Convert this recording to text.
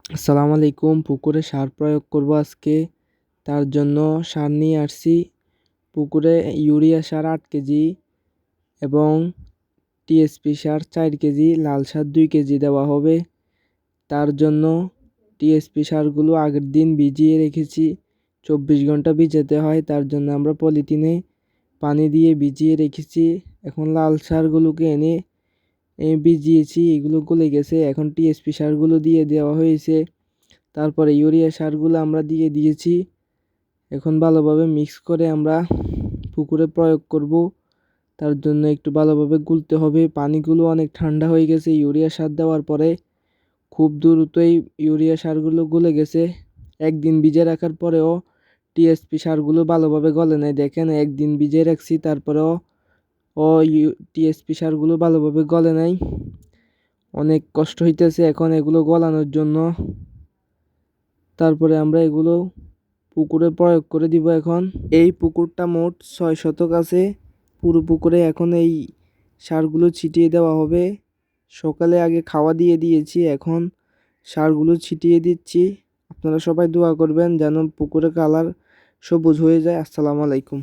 আসসালামু আলাইকুম। পুকুরে সার প্রয়োগ করব আজকে। তার জন্য সার নিয়ে আসছি। পুকুরে ইউরিয়া সার 8 কেজি এবং টিএসপি সার 4 কেজি, লাল সার 2 কেজি দেওয়া হবে। তার জন্য টিএসপি সারগুলো আগের দিন ভিজিয়ে রেখেছি। 24 ঘন্টা ভিজাতে হয়, তার জন্য আমরা পলিথিনে পানি দিয়ে ভিজিয়ে রেখেছি। এখন লাল সারগুলোকে এনে ভিজিয়েছি, এগুলো গলে গেছে। এখন টিএসপি সারগুলো দিয়ে দেওয়া হয়েছে। তারপরে ইউরিয়া সারগুলো আমরা দিয়ে দিয়েছি। এখন ভালোভাবে মিক্স করে আমরা পুকুরে প্রয়োগ করব। তার জন্য একটু ভালোভাবে গুলতে হবে। পানিগুলো অনেক ঠান্ডা হয়ে গেছে ইউরিয়া সার দেওয়ার পরে। খুব দ্রুতই ইউরিয়া সারগুলো গলে গেছে। একদিন ভিজে রাখার পরেও টিএসপি সারগুলো ভালোভাবে গলে নাই। দেখেন, একদিন ভিজে রাখছি, তারপরেও টিএসপি সারগুলো ভালোভাবে গলে নাই। অনেক কষ্ট হইতেছে এখন এগুলো গলানোর জন্য। তারপরে আমরা এগুলো পুকুরে প্রয়োগ করে দিব। এখন এই পুকুরটা মোট 6 শতক আছে। পুরো পুকুরে এখন এই সারগুলো ছিটিয়ে দেওয়া হবে। সকালে আগে খাওয়া দিয়ে দিয়েছি, এখন সারগুলো ছিটিয়ে দিচ্ছি। আপনারা সবাই দোয়া করবেন যেন পুকুরের কালার সবুজ হয়ে যায়। আসসালামু আলাইকুম।